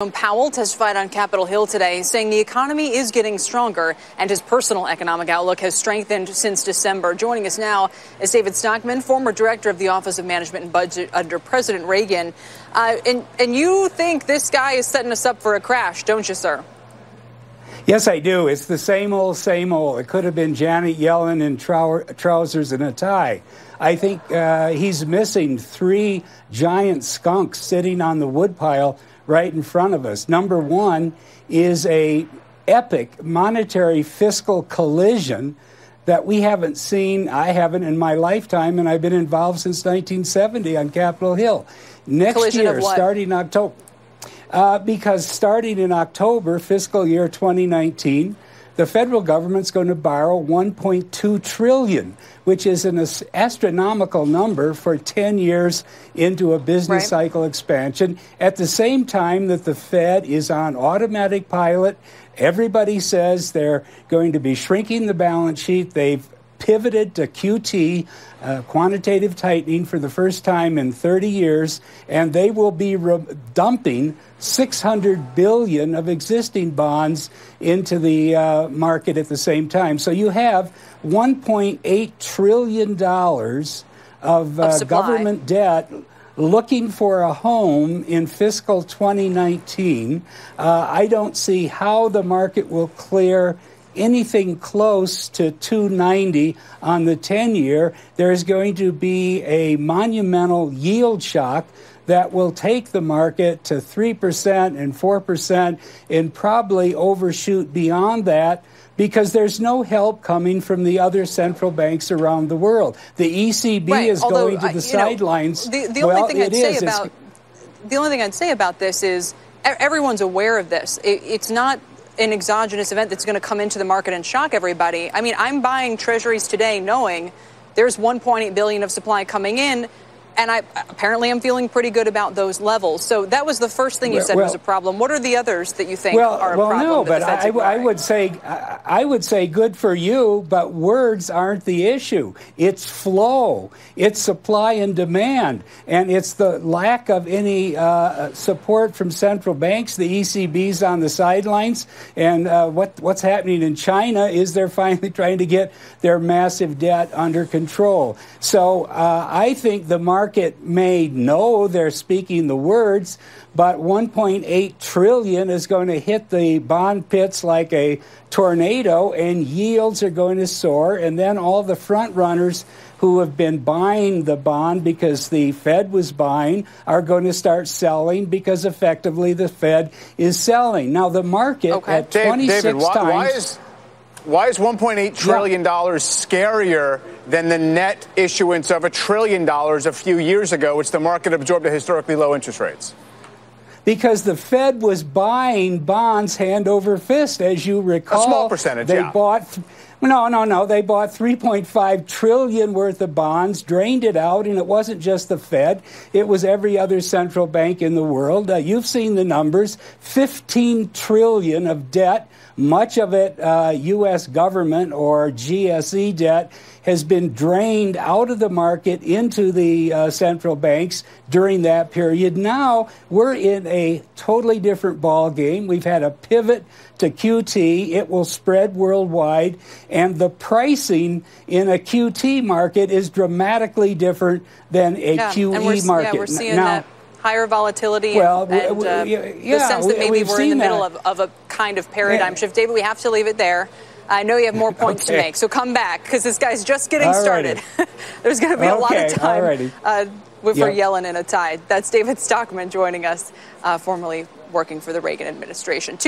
Jerome Powell testified on Capitol Hill today, saying the economy is getting stronger and his personal economic outlook has strengthened since December. Joining us now is David Stockman, former director of the Office of Management and Budget under President Reagan. And you think this guy is setting us up for a crash, don't you, sir? Yes, I do. It's the same old, same old. It could have been Janet Yellen in trousers and a tie. I think he's missing three giant skunks sitting on the woodpile right in front of us. Number one is a epic monetary fiscal collision that we haven't seen, I haven't in my lifetime, and I've been involved since 1970 on Capitol Hill. Next collision year, of what? starting October, because starting in October, fiscal year 2019, the federal government's going to borrow $1.2 trillion, which is an astronomical number for 10 years into a business cycle expansion. At the same time that the Fed is on automatic pilot, everybody says they're going to be shrinking the balance sheet. They've pivoted to QT, quantitative tightening, for the first time in 30 years, and they will be dumping $600 billion of existing bonds into the market at the same time. So you have $1.8 trillion of government debt looking for a home in fiscal 2019. I don't see how the market will clear anything close to 290 on the 10-year. There's going to be a monumental yield shock that will take the market to 3% and 4% and probably overshoot beyond that, because there's no help coming from the other central banks around the world. The ECB is going to the sidelines. The only thing I'd say about this is everyone's aware of this. It's not an exogenous event that's going to come into the market and shock everybody. I mean, I'm buying treasuries today knowing there's $1.8 billion of supply coming in, and apparently I'm feeling pretty good about those levels. So that was the first thing you said was a problem. What are the others that you think are a problem? No, but I would say good for you, but words aren't the issue. It's flow. It's supply and demand, and it's the lack of any support from central banks. The ECB's on the sidelines, and what's happening in China is they're finally trying to get their massive debt under control. So I think the market may know they're speaking the words, but $1.8 trillion is going to hit the bond pits like a tornado, and yields are going to soar, and then all the front runners who have been buying the bond because the Fed was buying are going to start selling, because effectively the Fed is selling. Now the market at 26 David, times... Why is $1.8 trillion scarier than the net issuance of $1 trillion a few years aar, which the market absorbed at historically low interest rates? Because the Fed was buying bonds hand over fist, as you recall. A small percentage, They bought They bought $3.5 trillion worth of bonds, drained it out, and it wasn't just the Fed. It was every other central bank in the world. You've seen the numbers, $15 trillion of debt, much of it U.S. government or GSE debt, has been drained out of the market into the central banks during that period. Now we're in a totally different ball game. We've had a pivot to QT. It will spread worldwide, and the pricing in a QT market is dramatically different than a QE market. Yeah, we're seeing that higher volatility the sense that maybe we're in the middle of a kind of paradigm shift. David, we have to leave it there. I know you have more points to make, so come back, because this guy's just getting started. There's going to be a lot of time for Yellen in a tie. That's David Stockman joining us, formerly working for the Reagan administration.